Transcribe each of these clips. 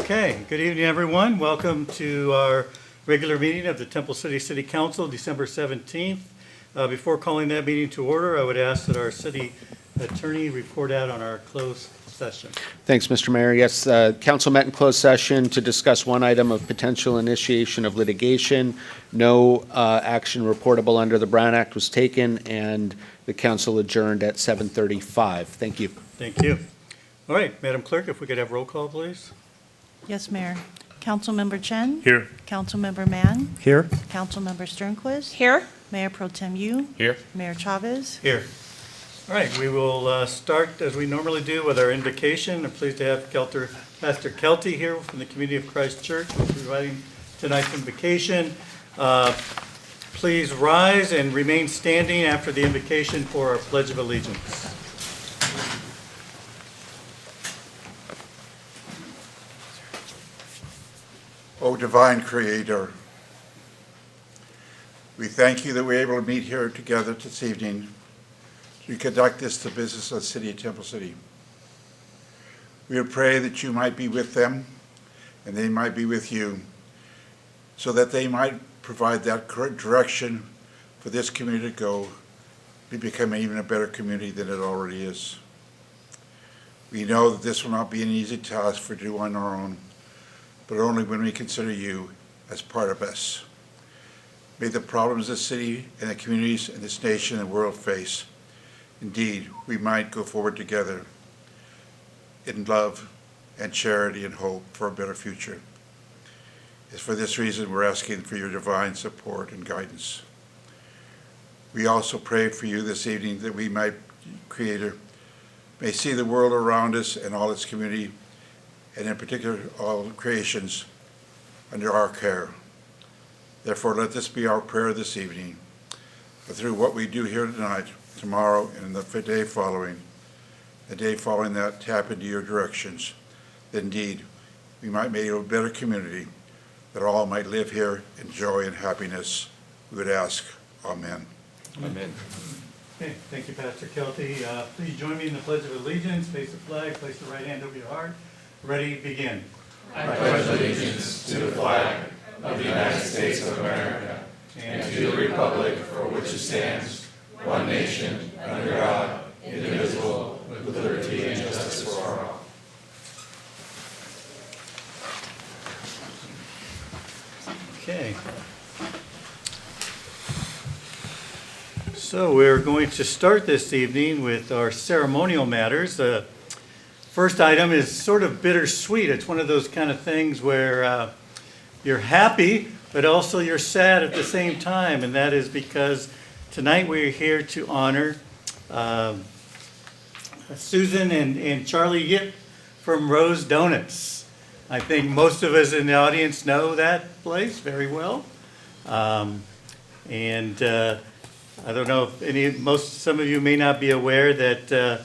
Okay, good evening, everyone. Welcome to our regular meeting of the Temple City City Council, December 17th. Before calling that meeting to order, I would ask that our city attorney report out on our closed session. Thanks, Mr. Mayor. Yes, council met in closed session to discuss one item of potential initiation of litigation. No action reportable under the Brown Act was taken, and the council adjourned at 7:35. Thank you. Thank you. All right, Madam Clerk, if we could have roll call, please. Yes, Mayor. Councilmember Chen? Here. Councilmember Mann? Here. Councilmember Sternquist? Here. Mayor Pro Tem Yu? Here. Mayor Chavez? Here. All right, we will start as we normally do with our invocation. I'm pleased to have Pastor Kelty here from the Community of Christ Church, who's providing tonight's invocation. Please rise and remain standing after the invocation for our Pledge of Allegiance. O divine Creator, we thank you that we're able to meet here together this evening to conduct the business of the city of Temple City. We would pray that you might be with them and they might be with you, so that they might provide that correct direction for this community to go, to become even a better community than it already is. We know that this will not be an easy task for do on our own, but only when we consider you as part of us. May the problems the city and the communities and this nation and world face, indeed, we might go forward together in love and charity and hope for a better future. It's for this reason we're asking for your divine support and guidance. We also pray for you this evening that we might, Creator, may see the world around us and all its community, and in particular all creations, under our care. Therefore, let this be our prayer this evening, that through what we do here tonight, tomorrow, and the day following that, tap into your directions, that indeed we might make a better community, that all might live here in joy and happiness. We would ask, Amen. Amen. Okay, thank you, Pastor Kelty. Please join me in the Pledge of Allegiance. Face the flag, place the right hand over your heart. Ready, begin. I pledge allegiance to the flag of the United States of America and to the republic for which it stands, one nation, under God, indivisible, with liberty and justice for all. Okay. So we're going to start this evening with our ceremonial matters. The first item is sort of bittersweet. It's one of those kind of things where you're happy, but also you're sad at the same time, and that is because tonight we're here to honor Susan and Charlie Yip from Rose Donuts. I think most of us in the audience know that place very well. I don't know if some of you may not be aware that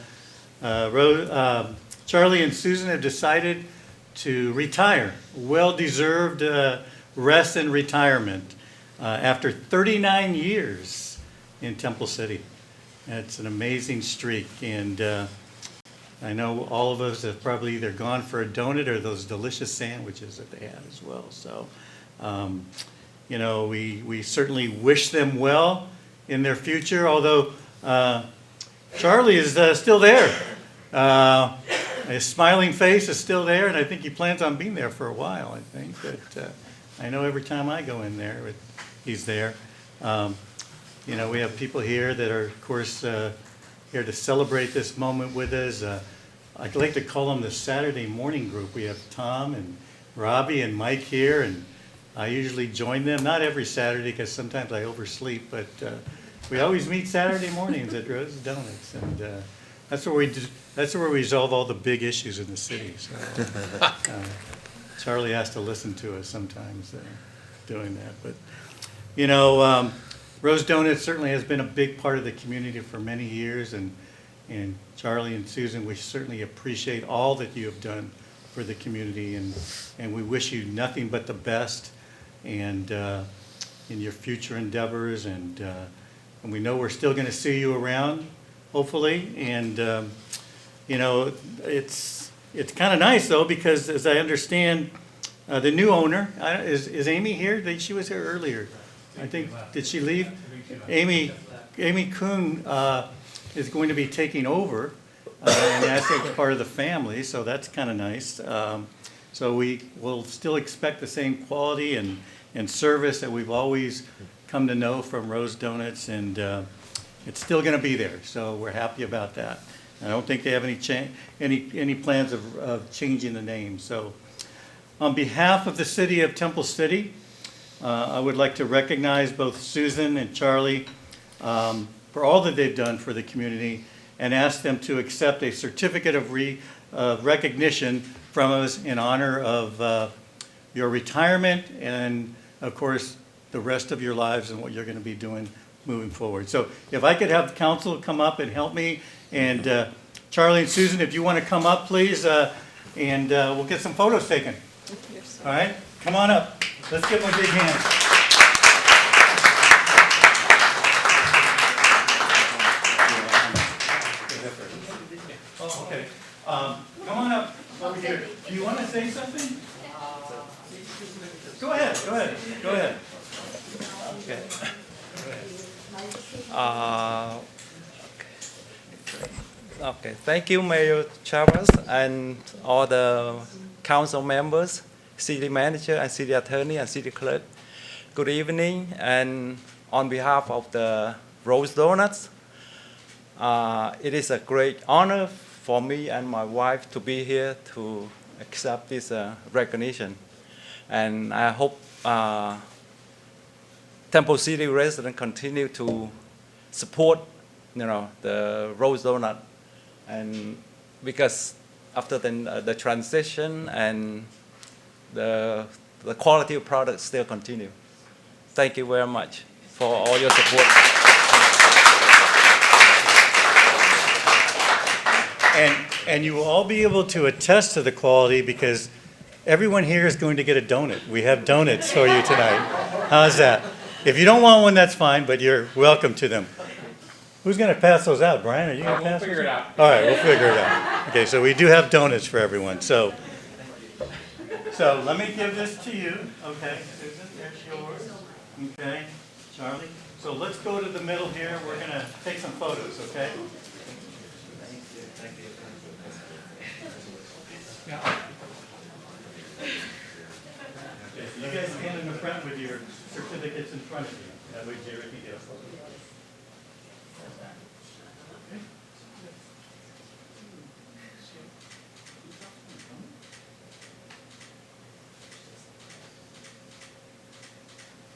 Charlie and Susan have decided to retire. Well-deserved rest and retirement after 39 years in Temple City. It's an amazing streak, and I know all of us have probably either gone for a donut or those delicious sandwiches that they had as well. So, we certainly wish them well in their future, although Charlie is still there. His smiling face is still there, and I think he plans on being there for a while, I think. But I know every time I go in there, he's there. We have people here that are, of course, here to celebrate this moment with us. I'd like to call them the Saturday morning group. We have Tom and Robbie and Mike here, and I usually join them, not every Saturday because sometimes I oversleep, but we always meet Saturday mornings at Rose Donuts, and that's where we resolve all the big issues in the city. So, Charlie has to listen to us sometimes doing that. But, Rose Donuts certainly has been a big part of the community for many years, and Charlie and Susan, we certainly appreciate all that you have done for the community, and we wish you nothing but the best and in your future endeavors, and we know we're still going to see you around, hopefully, and it's it's kind of nice though, because as I understand, the new owner, is Amy here? She was here earlier. I think, did she leave? Amy Kuhn is going to be taking over, and that's a part of the family, so that's kind of nice. So we will still expect the same quality and service that we've always come to know from Rose Donuts, and it's still going to be there, so we're happy about that. I don't think they have any plans of changing the name. So on behalf of the city of Temple City, I would like to recognize both Susan and Charlie for all that they've done for the community, and ask them to accept a certificate of recognition from us in honor of your retirement and, of course, the rest of your lives and what you're going to be doing moving forward. So if I could have the council come up and help me, and Charlie and Susan, if you want to come up, please, and we'll get some photos taken. All right? Come on up. Let's give them a big hand. Oh, okay. Come on up over here. Do you want to say something? Go ahead. Go ahead. Go ahead. Okay. Okay. Thank you, Mayor Chavez, and all the council members, city manager, and city attorney, and city clerk. Good evening, and on behalf of the Rose Donuts, it is a great honor for me and my wife to be here to accept this recognition. And I hope Temple City residents continue to support, the Rose Donut, and because after the transition and the quality of products still continue. Thank you very much for all your support. And you will all be able to attest to the quality, because everyone here is going to get a donut. We have donuts for you tonight. How's that? If you don't want one, that's fine, but you're welcome to them. Who's going to pass those out? Brian, are you going to pass those out? We'll figure it out. All right, we'll figure it out. Okay, so we do have donuts for everyone. So let me give this to you. Okay, Susan, there's yours. Okay, Charlie. So let's go to the middle here. We're going to take some photos, okay? Yeah. Okay, so you guys stand in the front with your certificates in front of you. That way Jerry can get a photo. Okay.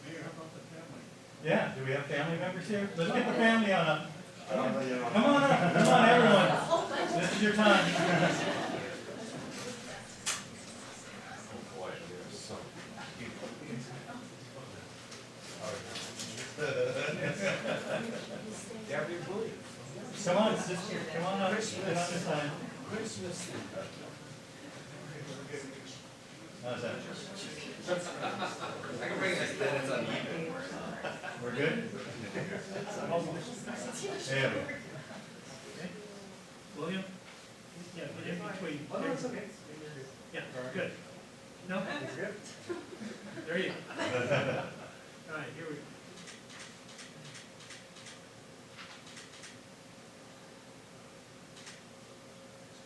Mayor, how about the family? Yeah, do we have family members here? Let's get the family on up. Come on up. Come on, everyone. This is your time. Come on, sister. Come on up. Get on this side. How's that? I can bring this then. It's uneven. We're good? There we go. Okay. William? Yeah, in between. Oh, no, it's okay. Yeah, good. No? It's good. There you go. All right, here we go.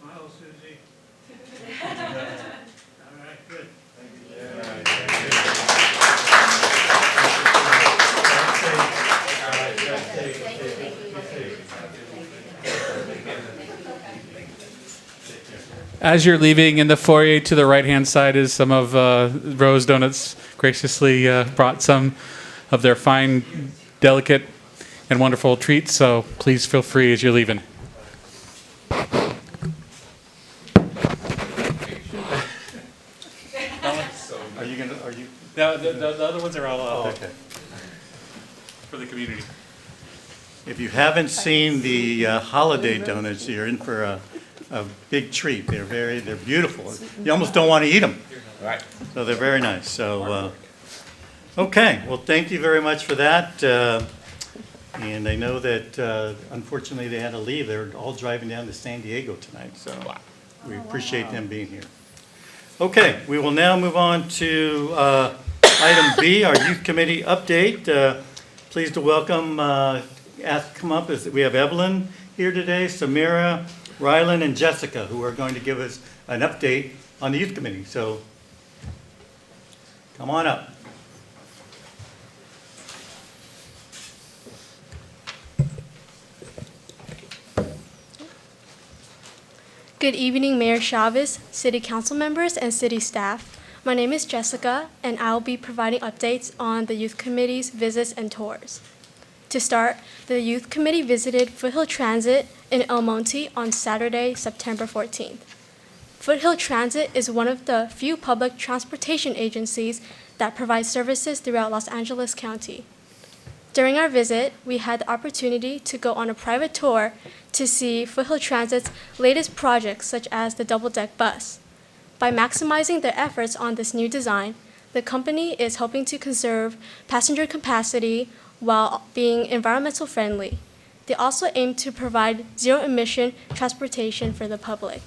Smile, Susie. All right, good. Thank you. Yeah. All right. As you're leaving, in the foyer to the right-hand side is some of Rose Donuts graciously brought some of their fine, delicate, and wonderful treats, so please feel free as you're leaving. Are you? No, the other ones are all out Okay. for the community. If you haven't seen the holiday donuts, you're in for a big treat. They're beautiful. You almost don't want to eat them. Right. So they're very nice. So, okay. Well, thank you very much for that. And I know that unfortunately they had to leave. They're all driving down to San Diego tonight. So, We appreciate them being here. Okay, we will now move on to item B, our youth committee update. Pleased to welcome, come up, we have Evelyn here today, Samira, Rylan, and Jessica, who are going to give us an update on the youth committee. So come on up. Good evening, Mayor Chavez, City Council members, and City staff. My name is Jessica, and I'll be providing updates on the Youth Committee's visits and tours. To start, the Youth Committee visited Foothill Transit in El Monte on Saturday, September 14th. Foothill Transit is one of the few public transportation agencies that provide services throughout Los Angeles County. During our visit, we had the opportunity to go on a private tour to see Foothill Transit's latest projects, such as the double-deck bus. By maximizing their efforts on this new design, the company is helping to conserve passenger capacity while being environmental friendly. They also aim to provide zero-emission transportation for the public.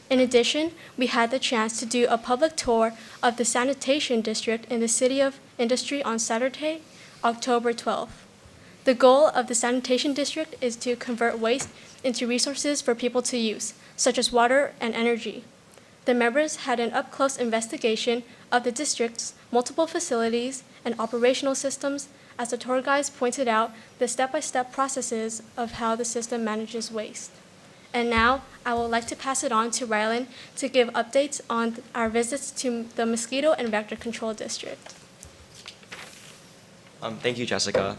In addition, we had the chance to do a public tour of the sanitation district in the City of Industry on Saturday, October 12th. The goal of the sanitation district is to convert waste into resources for people to use, such as water and energy. The members had an up-close investigation of the district's multiple facilities and operational systems as the tour guides pointed out the step-by-step processes of how the system manages waste. And now, I would like to pass it on to Rylan to give updates on our visits to the Mosquito and Vector Control District. Thank you, Jessica.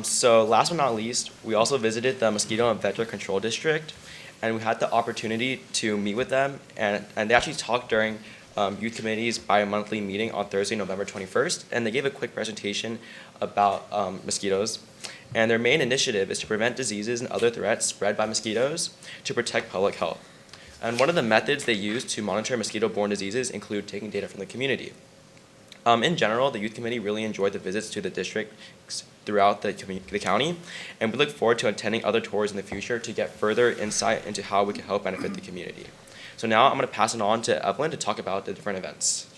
So last but not least, we also visited the Mosquito and Vector Control District, and we had the opportunity to meet with them, and they actually talked during Youth Committee's bi-monthly meeting on Thursday, November 21st, and they gave a quick presentation about mosquitoes. And their main initiative is to prevent diseases and other threats spread by mosquitoes to protect public health. And one of the methods they use to monitor mosquito-borne diseases include taking data from the community. In general, the Youth Committee really enjoyed the visits to the districts throughout the county, and we look forward to attending other tours in the future to get further insight into how we can help benefit the community. So now I'm going to pass it on to Evelyn to talk about the different events.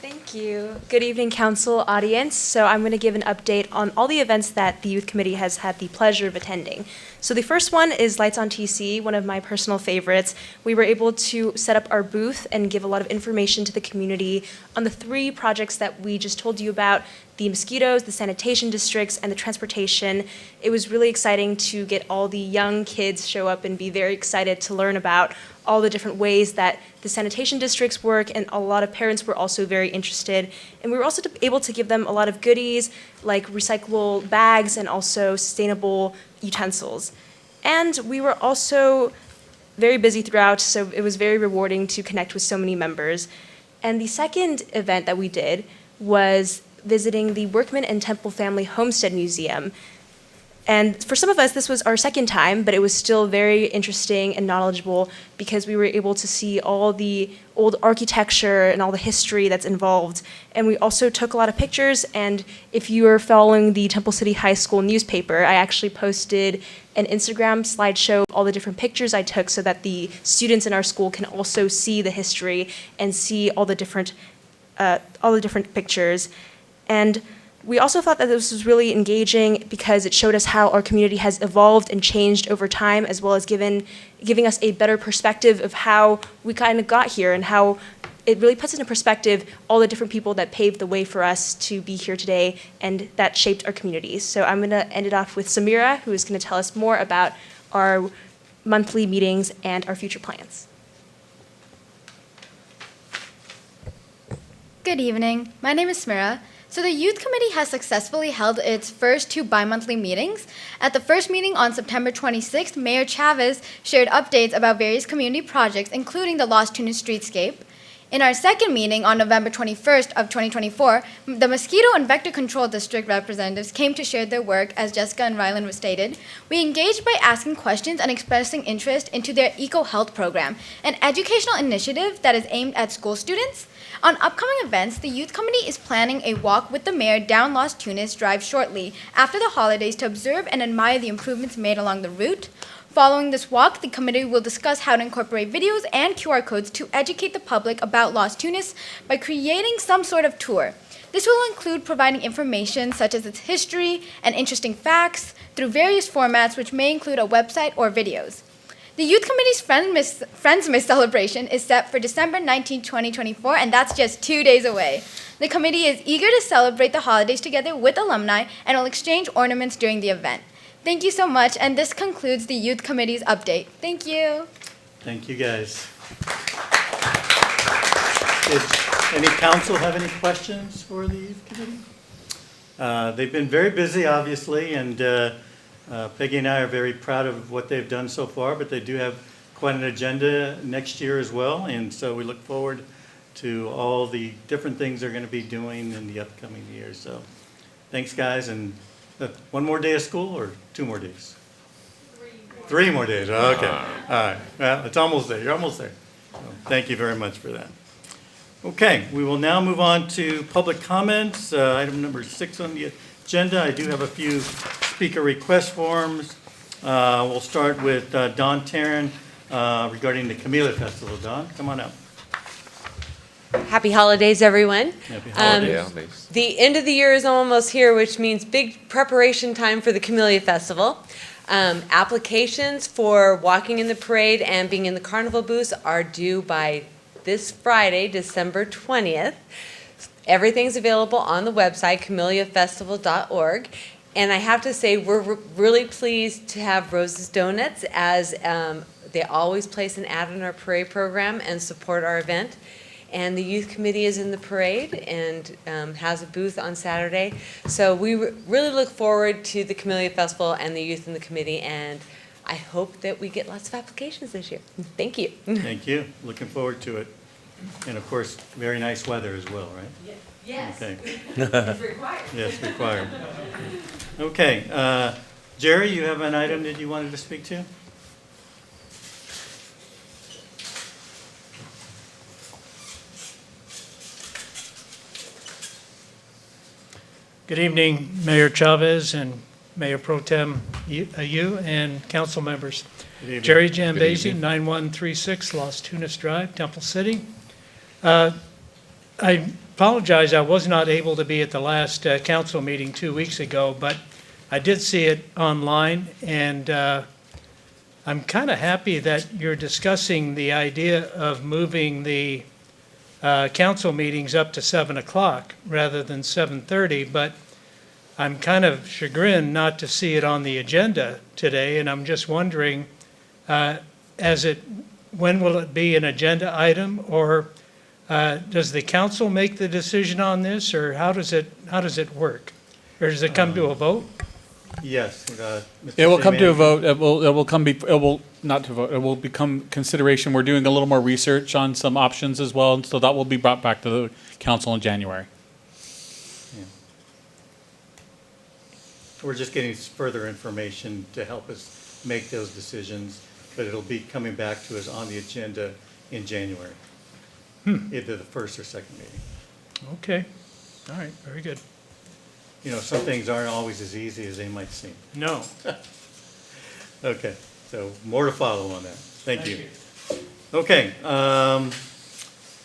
Thank you. Good evening, council audience. So I'm going to give an update on all the events that the Youth Committee has had the pleasure of attending. So the first one is Lights on TC, one of my personal favorites. We were able to set up our booth and give a lot of information to the community on the 3 projects that we just told you about, the mosquitoes, the sanitation districts, and the transportation. It was really exciting to get all the young kids show up and be very excited to learn about all the different ways that the sanitation districts work, and a lot of parents were also very interested. And we were also able to give them a lot of goodies like recyclable bags and also sustainable utensils. And we were also very busy throughout, so it was very rewarding to connect with so many members. And the second event that we did was visiting the Workman and Temple Family Homestead Museum. And for some of us, this was our second time, but it was still very interesting and knowledgeable because we were able to see all the old architecture and all the history that's involved. And we also took a lot of pictures, and if you are following the Temple City High School newspaper, I actually posted an Instagram slideshow of all the different pictures I took so that the students in our school can also see the history and see all the different pictures. And we also thought that this was really engaging because it showed us how our community has evolved and changed over time, as well as giving us a better perspective of how we kind of got here and how it really puts into perspective all the different people that paved the way for us to be here today and that shaped our communities. So I'm going to end it off with Samira, who is going to tell us more about our monthly meetings and our future plans. Good evening. My name is Samira. So the Youth Committee has successfully held its first 2 bi-monthly meetings. At the first meeting on September 26th, Mayor Chavez shared updates about various community projects, including the Lost Tunis Streetscape. In our second meeting on November 21st of 2024, the Mosquito and Vector Control District representatives came to share their work, as Jessica and Rylan stated. We engaged by asking questions and expressing interest into their Eco-Health program, an educational initiative that is aimed at school students. On upcoming events, the Youth Committee is planning a walk with the mayor down Lost Tunis Drive shortly after the holidays to observe and admire the improvements made along the route. Following this walk, the committee will discuss how to incorporate videos and QR codes to educate the public about Lost Tunis by creating some sort of tour. This will include providing information such as its history and interesting facts through various formats, which may include a website or videos. The Youth Committee's Friendsmas celebration is set for December 19, 2024, and that's just 2 days away. The committee is eager to celebrate the holidays together with alumni and will exchange ornaments during the event. Thank you so much, and this concludes the Youth Committee's update. Thank you. Thank you, guys. Did any council have any questions for the Youth Committee? They've been very busy, obviously, and Peggy and I are very proud of what they've done so far, but they do have quite an agenda next year as well, and so we look forward to all the different things they're going to be doing in the upcoming years. So thanks, guys, and one more day of school or 2 more days? 3 more days. Okay. All right. Well, it's almost there. You're almost there. So thank you very much for that. Okay, we will now move on to public comments. Item number 6 on the agenda. I do have a few speaker request forms. We'll start with Don Taryn regarding the Camellia Festival. Don, come on up. Happy holidays, everyone. Happy holidays. The end of the year is almost here, which means big preparation time for the Camellia Festival. Applications for walking in the parade and being in the carnival booths are due by this Friday, December 20th. Everything's available on the website, CameliaFestival.org. And I have to say, we're really pleased to have Rose's Donuts, as they always place an ad in our parade program and support our event. And the youth committee is in the parade and has a booth on Saturday. So we really look forward to the Camellia Festival and the youth in the committee, and I hope that we get lots of applications this year. Thank you. Thank you. Looking forward to it. And of course, very nice weather as well, right? Yes. Okay. It's required. Yes, required. Okay. Jerry, you have an item that you wanted to speak to? Good evening, Mayor Chavez and Mayor Pro Tem you and council members. Jerry Jambesi, 9136 Los Tunas Drive, Temple City. I apologize, I was not able to be at the last council meeting 2 weeks ago, but I did see it online, and I'm kind of happy that you're discussing the idea of moving the council meetings up to 7 o'clock rather than 7:30, but I'm kind of chagrined not to see it on the agenda today, and I'm just wondering, when will it be an agenda item, or does the council make the decision on this, or how does it work? Or does it come to a vote? Yes. It will come to a vote. It will not to vote. It will become consideration. We're doing a little more research on some options as well, and so that will be brought back to the council in January. Yeah. We're just getting further information to help us make those decisions, but it'll be coming back to us on the agenda in January, either the first or second meeting. Okay. All right. Very good. You know, some things aren't always as easy as they might seem. No. Okay, so more to follow on that. Thank you. Okay,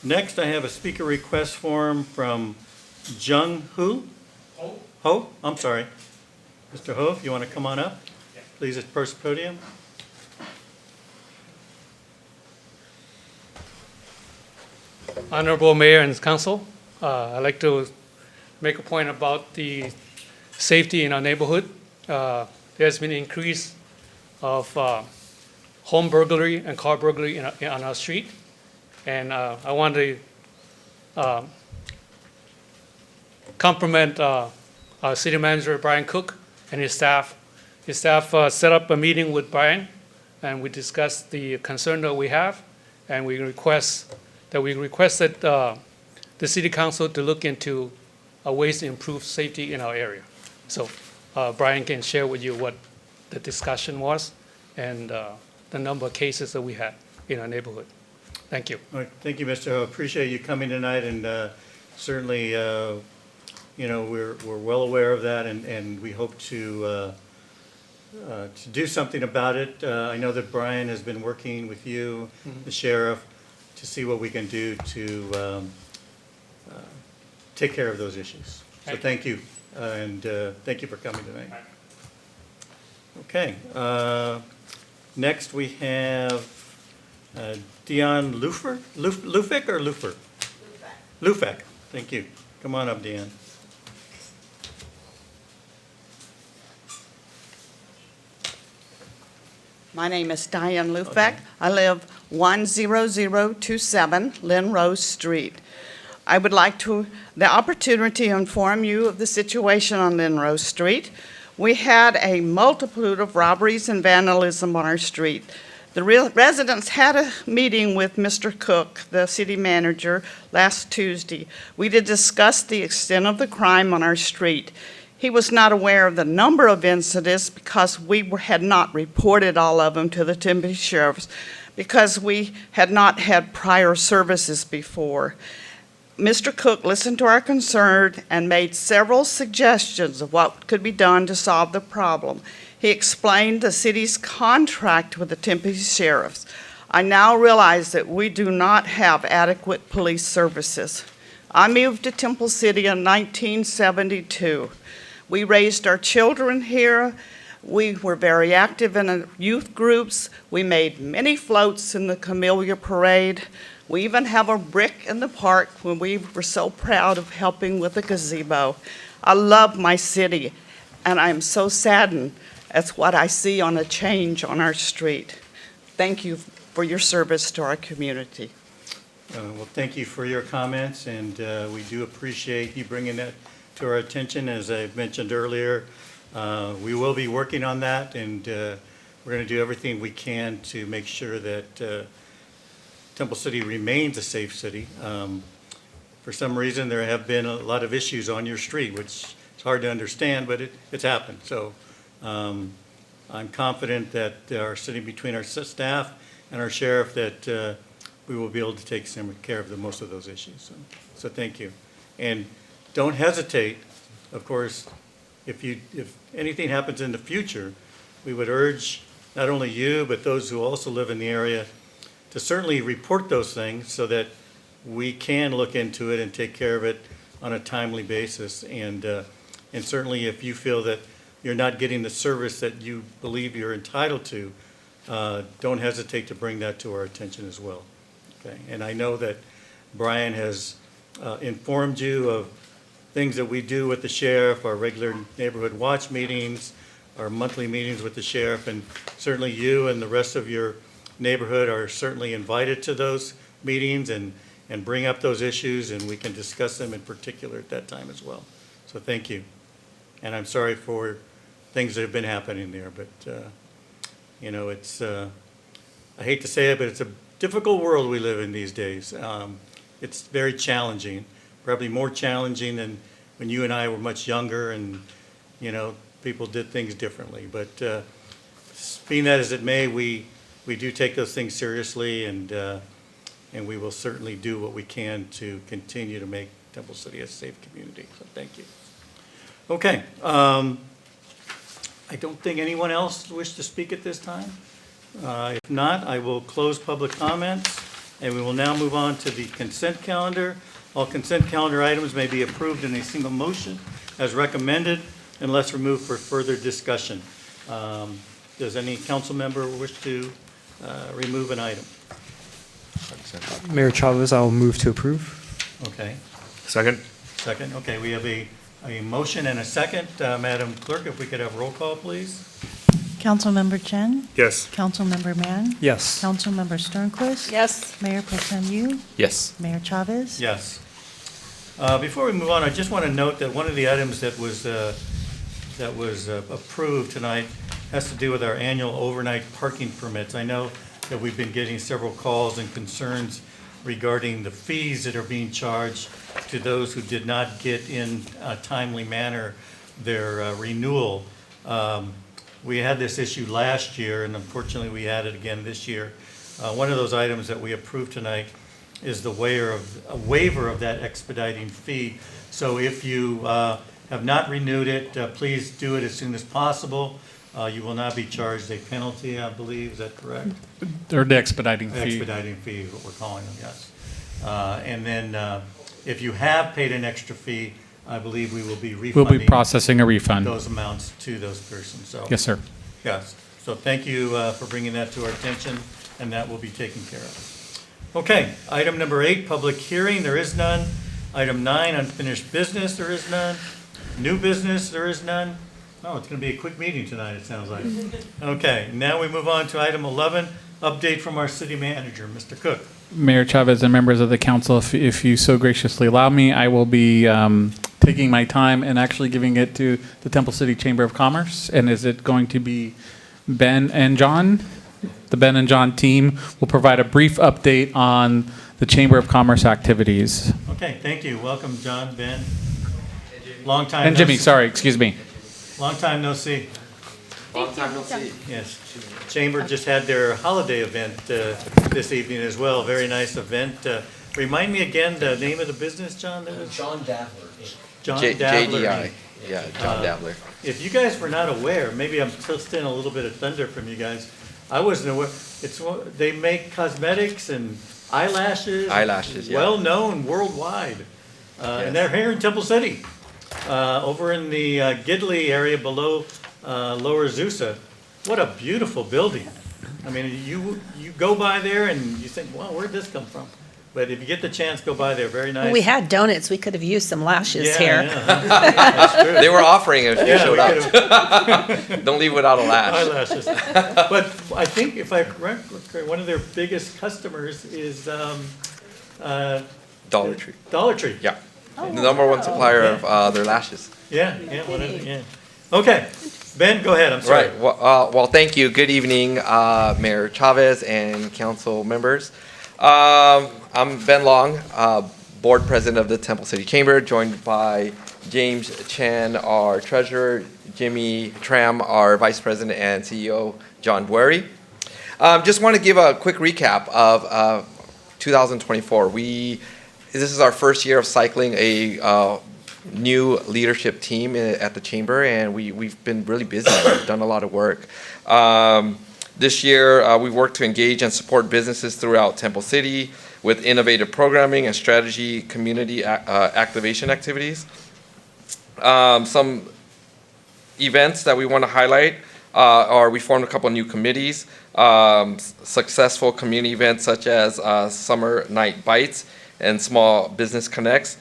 next I have a speaker request form from Jung Ho. Ho? I'm sorry. Mr. Ho, if you want to come on up, please approach the podium. Honorable Mayor and Council, I'd like to make a point about the safety in our neighborhood. There's been an increase of home burglary and car burglary on our street. And I want to compliment our city manager, Brian Cook, and his staff. His staff set up a meeting with Brian, and we discussed the concern that we have, and we requested the city council to look into ways to improve safety in our area. So Brian can share with you what the discussion was and the number of cases that we had in our neighborhood. Thank you. All right, thank you, Mr. Ho. Appreciate you coming tonight, and certainly, you know, we're well aware of that, and we hope to to do something about it. I know that Brian has been working with you, the sheriff, to see what we can do to take care of those issues. So thank you, and thank you for coming tonight. Okay, next we have Dion Lufek or Lufer? Lufek, thank you. Come on up, Dion. My name is Diane Lufek. I live 10027 Lynn Rose Street. I would like the opportunity to inform you of the situation on Lynn Rose Street. We had a multitude of robberies and vandalism on our street. The residents had a meeting with Mr. Cook, the city manager, last Tuesday. We did discuss the extent of the crime on our street. He was not aware of the number of incidents because we had not reported all of them to the Tempe Sheriff's because we had not had prior services before. Mr. Cook listened to our concern and made several suggestions of what could be done to solve the problem. He explained the city's contract with the Tempe Sheriff's. I now realize that we do not have adequate police services. I moved to Temple City in 1972. We raised our children here. We were very active in youth groups. We made many floats in the Camellia Parade. We even have a brick in the park when we were so proud of helping with the gazebo. I love my city, and I'm so saddened at what I see on a change on our street. Thank you for your service to our community. Well, thank you for your comments, and we do appreciate you bringing that to our attention. As I mentioned earlier, we will be working on that, and we're going to do everything we can to make sure that Temple City remains a safe city. For some reason, there have been a lot of issues on your street, which is hard to understand, but it's happened. So I'm confident that our city, between our staff and our sheriff, that we will be able to take some care of most of those issues. So thank you. And don't hesitate, of course, if anything happens in the future, we would urge not only you, but those who also live in the area to certainly report those things so that we can look into it and take care of it on a timely basis. And certainly if you feel that you're not getting the service that you believe you're entitled to, don't hesitate to bring that to our attention as well. Okay? And I know that Brian has informed you of things that we do with the sheriff, our regular neighborhood watch meetings, our monthly meetings with the sheriff, and certainly you and the rest of your neighborhood are certainly invited to those meetings and bring up those issues, and we can discuss them in particular at that time as well. So thank you. And I'm sorry for things that have been happening there, but you know, it's, I hate to say it, but it's a difficult world we live in these days. It's very challenging, probably more challenging than when you and I were much younger and, you know, people did things differently. But being that as it may, we do take those things seriously, and we will certainly do what we can to continue to make Temple City a safe community. So thank you. Okay. I don't think anyone else wishes to speak at this time. If not, I will close public comments, and we will now move on to the consent calendar. All consent calendar items may be approved in a single motion as recommended unless removed for further discussion. Does any council member wish to remove an item? Mayor Chavez, I'll move to approve. Okay. Second. Second. Okay, we have a motion and a second. Madam Clerk, if we could have roll call, please. Councilmember Chen? Yes. Councilmember Mann? Yes. Councilmember Sternquist? Yes. Mayor Pro Tem Yu? Yes. Mayor Chavez? Yes. Before we move on, I just want to note that one of the items that was approved tonight has to do with our annual overnight parking permits. I know that we've been getting several calls and concerns regarding the fees that are being charged to those who did not get in a timely manner their renewal. We had this issue last year, and unfortunately we had it again this year. One of those items that we approved tonight is the waiver of that expediting fee. So if you have not renewed it, please do it as soon as possible. You will not be charged a penalty, I believe, is that correct? Or the expediting fee. Expediting fee is what we're calling them, yes. And then if you have paid an extra fee, I believe we will be refunding. We'll be processing a refund. Those amounts to those persons, so. Yes, sir. Yes, so thank you for bringing that to our attention, and that will be taken care of. Okay, item number 8, public hearing, there is none. Item 9, unfinished business, there is none. New business, there is none. Oh, it's going to be a quick meeting tonight, it sounds like. Okay, now we move on to item 11, update from our city manager, Mr. Cook. Mayor Chavez and members of the council, if you so graciously allow me, I will be taking my time and actually giving it to the Temple City Chamber of Commerce. And is it going to be Ben and John? The Ben and John team will provide a brief update on the Chamber of Commerce activities. Okay, thank you. Welcome, John, Ben. Long time. And no Jimmy, see. sorry, excuse me. Long time no see. Long time no see. Yes. Chamber just had their holiday event this evening as well. Very nice event. Remind me again the name of the business, John? John Dabbler. John Dabbler. JDI. Yeah, John Dabbler. If you guys were not aware, maybe I'm still stealing a little bit of thunder from you guys. I wasn't aware. They make cosmetics and eyelashes. Eyelashes, yeah. Well known worldwide. And they're here in Temple City, over in the Gidley area below Lower Azusa. What a beautiful building. I mean, you go by there and you think, wow, where'd this come from? But if you get the chance, go by there. Very nice. Well, we had donuts. We could have used some lashes here. That's true. They were offering it if you showed up. Don't leave without a lash. Eyelashes. But I think if I correct, one of their biggest customers is Dollar Tree. Dollar Tree. Yeah. The number one supplier of their lashes. Yeah, whatever, yeah. Okay, Ben, go ahead, I'm sorry. Right, well, thank you. Good evening, Mayor Chavez and council members. I'm Ben Long, board president of the Temple City Chamber, joined by James Chan, our treasurer, Jimmy Tram, our vice president and CEO, John Bury. Just want to give a quick recap of 2024. This is our first year of cycling a new leadership team at the chamber, and we've been really busy. We've done a lot of work. This year, we worked to engage and support businesses throughout Temple City with innovative programming and strategy community activation activities. Some events that we want to highlight are we formed a couple new committees, successful community events such as Summer Night Bites and Small Business Connects,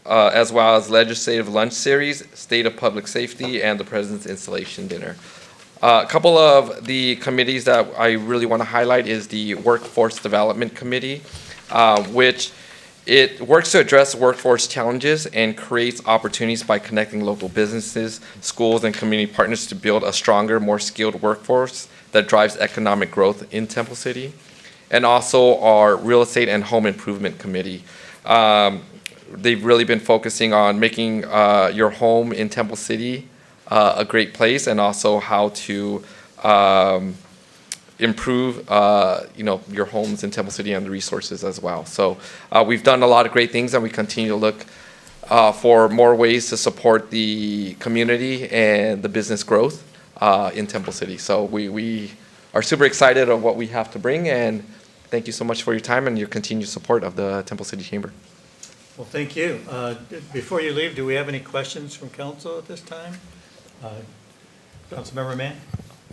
as well as Legislative Lunch Series, State of Public Safety, and the President's Installation Dinner. A couple of the committees that I really want to highlight is the Workforce Development Committee, which it works to address workforce challenges and creates opportunities by connecting local businesses, schools, and community partners to build a stronger, more skilled workforce that drives economic growth in Temple City. And also our Real Estate and Home Improvement Committee. They've really been focusing on making your home in Temple City a great place, and also how to improve your homes in Temple City and the resources as well. So we've done a lot of great things, and we continue to look for more ways to support the community and the business growth in Temple City. So we are super excited of what we have to bring, and thank you so much for your time and your continued support of the Temple City Chamber. Well, thank you. Before you leave, do we have any questions from council at this time? Councilmember Mann?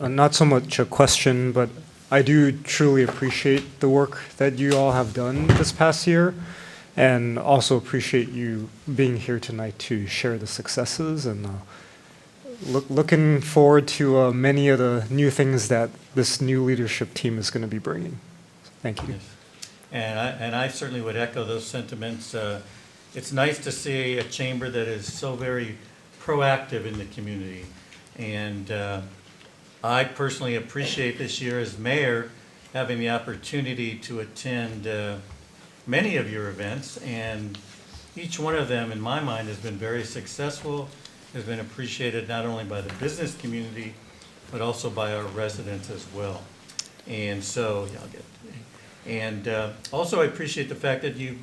Not so much a question, but I do truly appreciate the work that you all have done this past year, and also appreciate you being here tonight to share the successes, and looking forward to many of the new things that this new leadership team is going to be bringing. Thank you. Yes. And I certainly would echo those sentiments. It's nice to see a chamber that is so very proactive in the community. And I personally appreciate this year as mayor having the opportunity to attend many of your events, and each one of them in my mind has been very successful, has been appreciated not only by the business community but also by our residents as well. And so also I appreciate the fact that you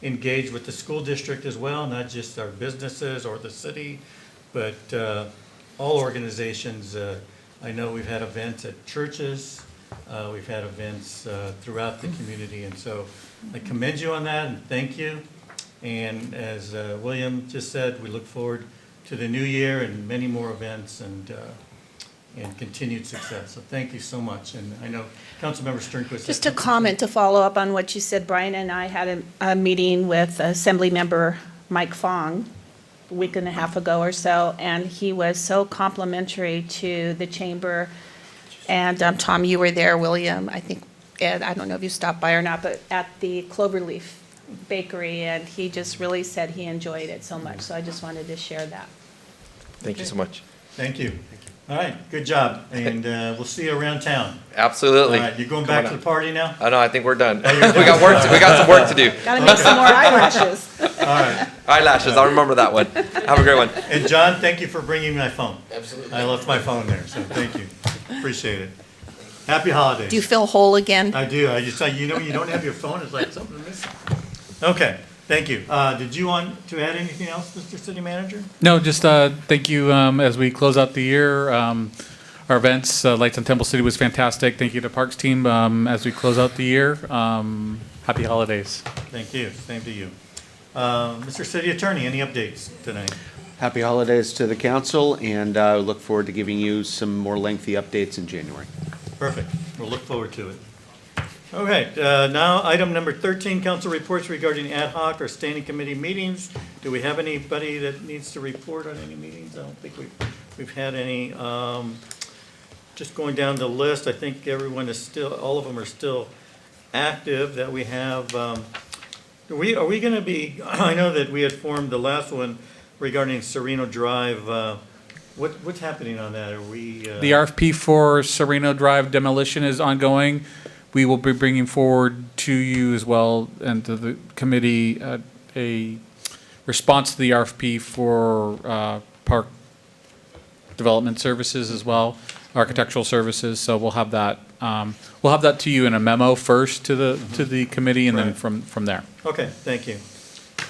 engage with the school district as well, not just our businesses or the city, but all organizations I know we've had events at churches, we've had events throughout the community, and so I commend you on that and thank you. And as William just said, we look forward to the new year and many more events and continued success. So thank you so much. And I know Councilmember Sternquist. Just a comment to follow up on what you said, Brian and I had a meeting with Assemblymember Mike Fong a week and a half ago or so, and he was so complimentary to the chamber. And Tom, you were there, William, I think, Ed, I don't know if you stopped by or not, but at the Cloverleaf Bakery, and he just really said he enjoyed it so much. So I just wanted to share that. Thank you so much. Thank you. All right, good job, and we'll see you around town. Absolutely. All right, you're going back to the party now? Oh, no, I think we're done. Oh, you're done. We got work. We got some work to do. Gotta make some more eyelashes. All right. Eyelashes. I'll remember that one. Have a great one. And John, thank you for bringing my phone. Absolutely. I left my phone there, so thank you. Appreciate it. Happy holidays. Do you feel whole again? I do. I just, you know, when you don't have your phone, it's like something missing. Okay, thank you. Did you want to add anything else, Mr. City Manager? No, just thank you as we close out the year. Our events, Lights on Temple City was fantastic. Thank you to Parks team as we close out the year. Happy holidays. Thank you. Same to you. Mr. City Attorney, any updates tonight? Happy holidays to the council, and look forward to giving you some more lengthy updates in January. Perfect. We'll look forward to it. Okay, now item number 13, council reports regarding ad hoc or standing committee meetings. Do we have anybody that needs to report on any meetings? I don't think we've had any. Just going down the list, I think everyone is still, all of them are still active that we have. Are we going to be, I know that we had formed the last one regarding Sereno Drive. What's happening on that? Are we? The RFP for Sereno Drive demolition is ongoing. We will be bringing forward to you as well and to the committee a response to the RFP for park development services as well, architectural services. So we'll have that. We'll have that to you in a memo first to the committee, and then from there. Okay, thank you.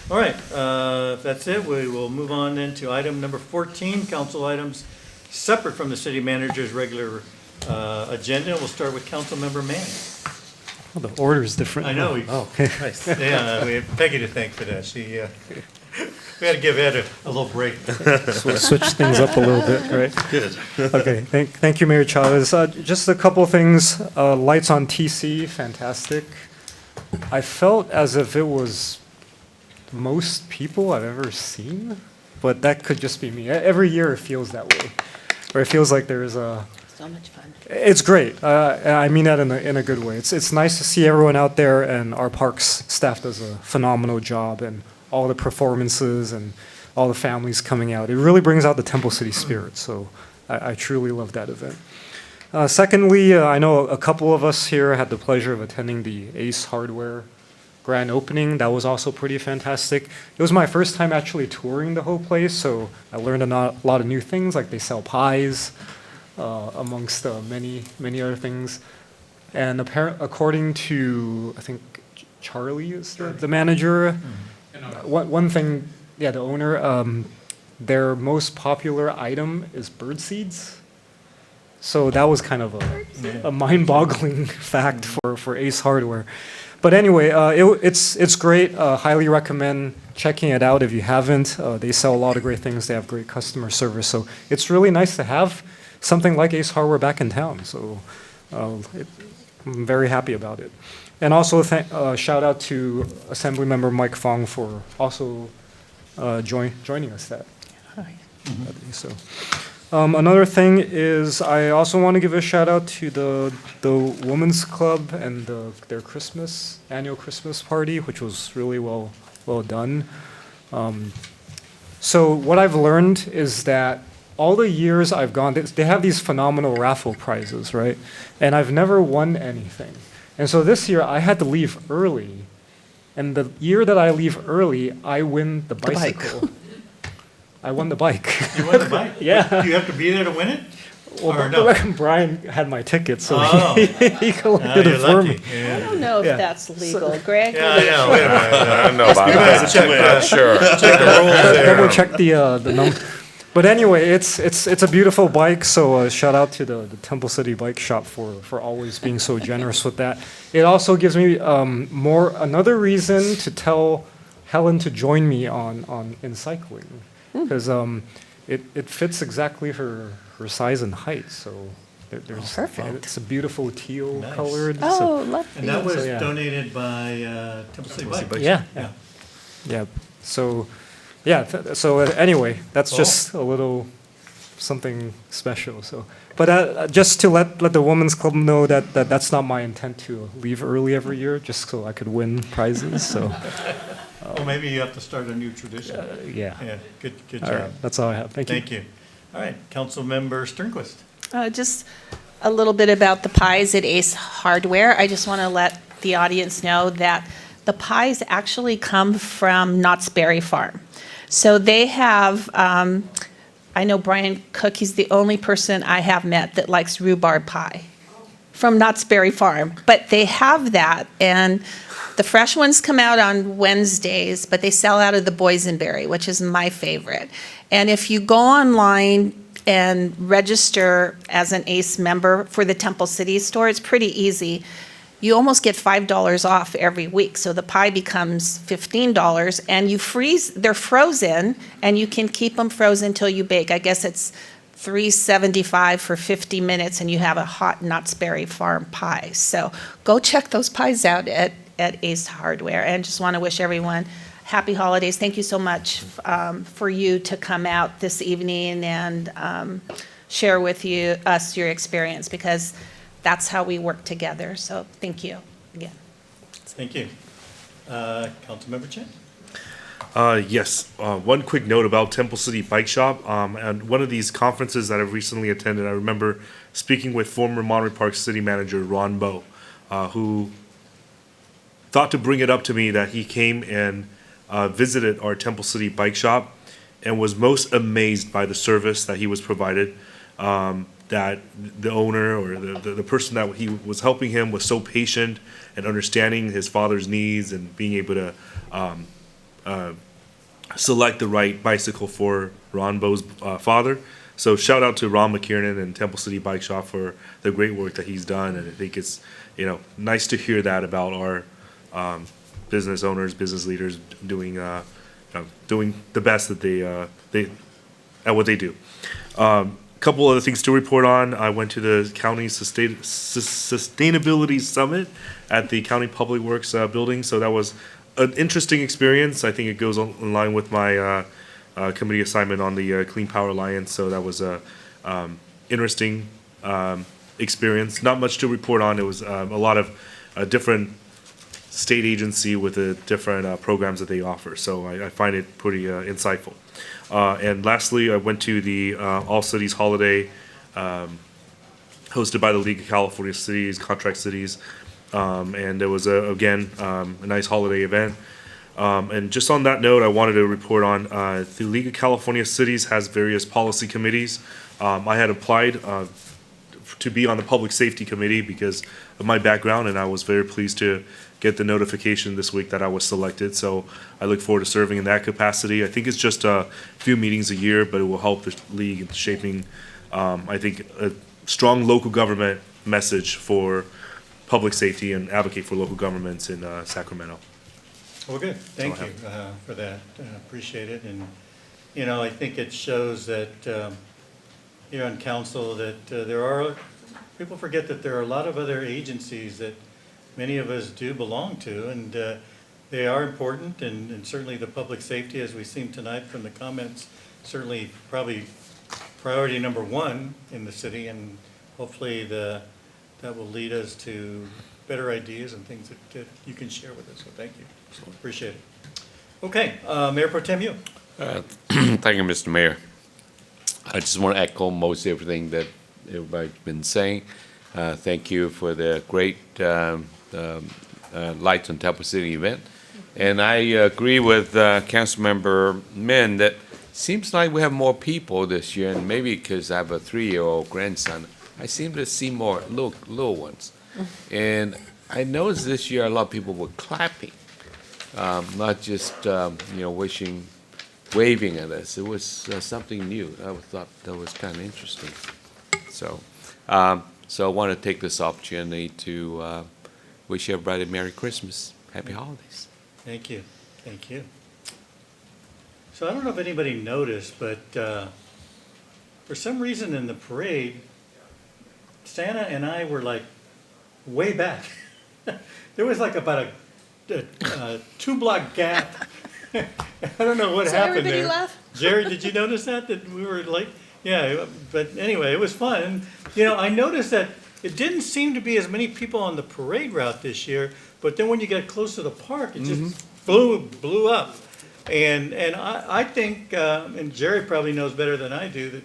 All right, if that's it, we will move on then to item number 14, council items separate from the city manager's regular agenda. We'll start with Councilmember Mann. Well, the order is different. I know. Oh, okay. Yeah, we have Peggy to thank for that. She, we had to give Ed a little break. So we'll switch things up a little bit, right? Good. Okay, thank you, Mayor Chavez. Just a couple of things. Lights on TC, fantastic. I felt as if it was most people I've ever seen, but that could just be me. Every year it feels that way, or it feels like there's a. So much fun. It's great. I mean that in a good way. It's nice to see everyone out there, and our parks staff does a phenomenal job, and all the performances and all the families coming out. It really brings out the Temple City spirit. So I truly love that event. Secondly, I know a couple of us here had the pleasure of attending the Ace Hardware grand opening. That was also pretty fantastic. It was my first time actually touring the whole place, so I learned a lot of new things, like they sell pies, amongst many other things. And according to, I think, Charlie is the manager, one thing, yeah, the owner, their most popular item is bird seeds. So that was kind of a mind-boggling fact for Ace Hardware. But anyway, it's great. Highly recommend checking it out if you haven't. They sell a lot of great things. They have great customer service. So it's really nice to have something like Ace Hardware back in town. So I'm very happy about it. And also shout out to Assemblymember Mike Fong for also joining us that day. So. Another thing is I also want to give a shout out to the Women's Club and their annual Christmas party, which was really well done. So what I've learned is that all the years I've gone, they have these phenomenal raffle prizes, right? And I've never won anything. And so this year I had to leave early. And the year that I leave early, I win the bicycle. I won the bike. You won the bike? Yeah. Do you have to be there to win it? Well, or no? Brian had my ticket, so he you're collected it for lucky. me. I don't know if that's legal, Greg. Yeah, I know. Wait a minute. I don't know about that. Check, Sure. check the rules there. Double check the number. But anyway, it's a beautiful bike. So shout out to the Temple City Bike Shop for always being so generous with that. It also gives me another reason to tell Helen to join me in cycling, because it fits exactly her size and height. So there's Perfect. It's a beautiful teal Nice. colored. Oh, lovely. And that was So, yeah. donated by Temple City Bike. Yeah. Yeah. So, yeah. So anyway, that's Cool. just a little something special. So, but just to let the Women's Club know that's not my intent to leave early every year, just so I could win prizes. So, Well, maybe you have to start a new tradition. yeah. Yeah, good All job. right. That's all I have. Thank you. Thank you. All right, Councilmember Sternquist. Just a little bit about the pies at Ace Hardware. I just want to let the audience know that the pies actually come from Knott's Berry Farm. So they have, I know Brian Cook, he's the only person I have met that likes rhubarb pie from Knott's Berry Farm. But they have that, and the fresh ones come out on Wednesdays, but they sell out of the boysenberry, which is my favorite. And if you go online and register as an ACE member for the Temple City store, it's pretty easy. You almost get $5 off every week. So the pie becomes $15, and you freeze, they're frozen, and you can keep them frozen until you bake. I guess it's $3.75 for 50 minutes, and you have a hot Knott's Berry Farm pie. So go check those pies out at Ace Hardware. And just want to wish everyone happy holidays. Thank you so much for you to come out this evening and share with us your experience, because that's how we work together. So thank you again. Thank you. Councilmember Chen. Yes, one quick note about Temple City Bike Shop. And one of these conferences that I've recently attended, I remember speaking with former Monterey Park City Manager Ron Bowe, who thought to bring it up to me that he came and visited our Temple City Bike Shop and was most amazed by the service that he was provided. That the owner or the person that he was helping him was so patient and understanding his father's needs and being able to select the right bicycle for Ron Bowe's father. So shout out to Ron McKiernan and Temple City Bike Shop for the great work that he's done. And I think it's, nice to hear that about our business owners, business leaders doing the best that they at what they do. Couple other things to report on. I went to the county sustainability summit at the county public works building. So that was an interesting experience. I think it goes in line with my committee assignment on the Clean Power Alliance. So that was a interesting experience. Not much to report on. It was a lot of different state agency with the different programs that they offer. So I find it pretty insightful. And lastly, I went to the All Cities Holiday hosted by the League of California Cities, Contract Cities. And it was, again, a nice holiday event. And just on that note, I wanted to report on the League of California Cities has various policy committees. I had applied to be on the Public Safety Committee because of my background, and I was very pleased to get the notification this week that I was selected. So I look forward to serving in that capacity. I think it's just a few meetings a year, but it will help the league in shaping, I think, a strong local government message for public safety and advocate for local governments in Sacramento. Well, good. Thank you for that. Appreciate it. And, I think it shows that here on council that people forget that there are a lot of other agencies that many of us do belong to, and they are important, and certainly the public safety, as we've seen tonight from the comments, certainly probably priority number one in the city, and hopefully that will lead us to better ideas and things that you can share with us. So thank you. Appreciate it. Okay, Mayor Pro Tem, you. Thank you, Mr. Mayor. I just want to echo most everything that everybody's been saying. Thank you for the great Lights on Temple City event. And I agree with Councilmember Min that seems like we have more people this year, and maybe because I have a 3-year-old grandson, I seem to see more little ones. And I noticed this year a lot of people were clapping, not just wishing waving at us. It was something new. I thought that was kind of interesting. So, so I want to take this opportunity to wish everybody Merry Christmas, Happy Holidays. Thank you. Thank you. So I don't know if anybody noticed, but for some reason in the parade, Santa and I were like way back. There was like about a 2-block gap. I don't know what happened everybody there. laugh? Jerry, did you notice that we were like, yeah, but anyway, it was fun. And, you know, I noticed that it didn't seem to be as many people on the parade route this year, but then when you got close to the park, it just blew up. And I think, and Jerry probably knows better than I do,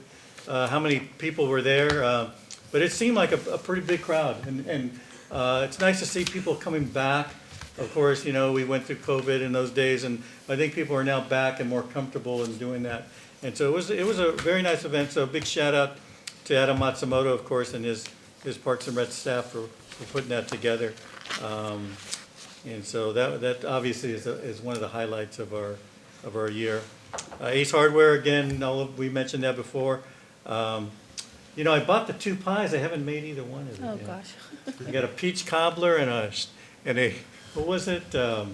that how many people were there, but it seemed like a pretty big crowd. And it's nice to see people coming back. Of course, you know, we went through COVID in those days, and I think people are now back and more comfortable in doing that. And so it was a very nice event. So a big shout out to Adam Matsumoto, of course, and his Parks and Rec staff for putting that together. And so that obviously is one of the highlights of our year. Ace Hardware, again, we mentioned that before. You know, I bought the 2 pies. I haven't made either one of them Oh, yet. gosh. I got a peach cobbler and a what was it? A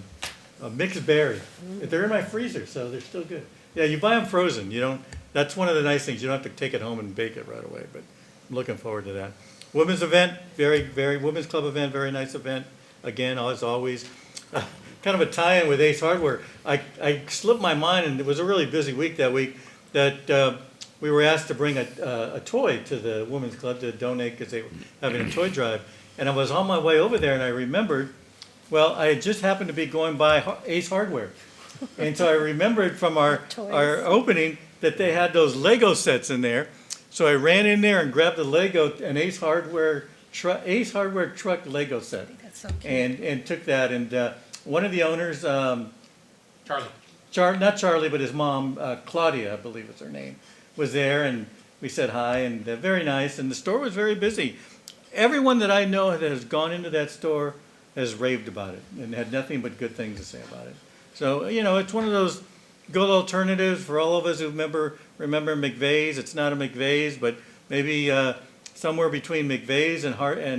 mixed berry. They're in my freezer, so they're still good. Yeah, you buy them frozen. You don't. That's one of the nice things. You don't have to take it home and bake it right away. But I'm looking forward to that. Women's event, women's club event, very nice event. Again, as always, kind of a tie-in with Ace Hardware. I slipped my mind, and it was a really busy week that week, that we were asked to bring a toy to the women's club to donate because they were having a toy drive. And I was on my way over there, and I remembered, well, I had just happened to be going by Ace Hardware. And so I remembered from our opening that they had those Lego sets in there. So I ran in there and grabbed an Ace Hardware truck Lego set. That's so cute. And took that. And one of the owners, Charlie. not Charlie, but his mom, Claudia, I believe is her name, was there, and we said hi, and very nice. And the store was very busy. Everyone that I know that has gone into that store has raved about it and had nothing but good things to say about it. So, you know, it's one of those good alternatives for all of us who remember McVeigh's. It's not a McVeigh's, but maybe somewhere between McVeigh's and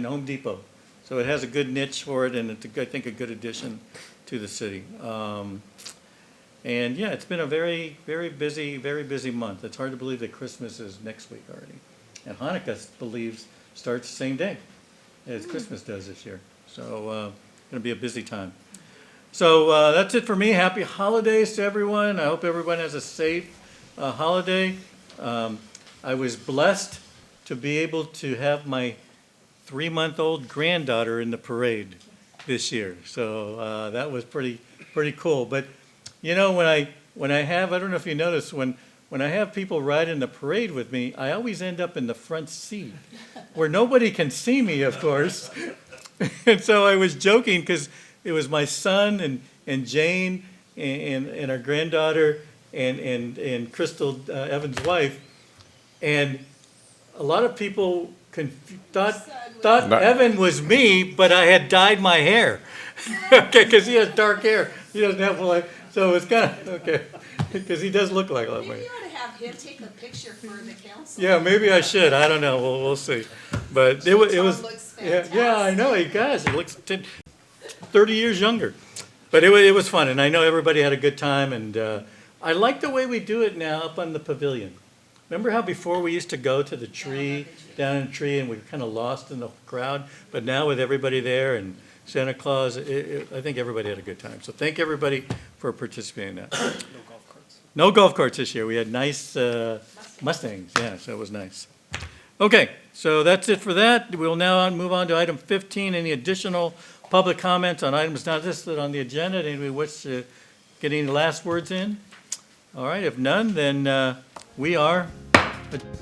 Home Depot. So it has a good niche for it, and it's, I think, a good addition to the city. And yeah, it's been a very, very busy month. It's hard to believe that Christmas is next week already. And Hanukkah starts the same day as Christmas does this year. So it's going to be a busy time. So that's it for me. Happy holidays to everyone. I hope everyone has a safe holiday. I was blessed to be able to have my 3-month-old granddaughter in the parade this year. So that was pretty cool. But you know, when I have, I don't know if you noticed, when I have people ride in the parade with me, I always end up in the front seat where nobody can see me, of course. And so I was joking because it was my son and Jane and our granddaughter and Crystal, Evan's wife. And a lot of people thought Evan was me, but I had dyed my hair. Okay, because he has dark hair. He doesn't have like, so it's kind of, okay, because he does look like me. Maybe you ought to have him take a picture for the council. Yeah, maybe I should. I don't know. We'll see. But it was yeah, I know. He does. He looks 30 years younger. But it was fun, and I know everybody had a good time, and I like the way we do it now up on the pavilion. Remember how before we used to go to the tree, down in the tree, and we were kind of lost in the crowd? But now with everybody there and Santa Claus, I think everybody had a good time. So thank everybody for participating in that. No golf carts. No golf carts this year. We had nice Mustangs. Yeah, so it was nice. Okay, so that's it for that. We'll now move on to item 15. Any additional public comments on items not listed on the agenda? Anybody wish to get any last words in? All right, if none, then we are adjourned.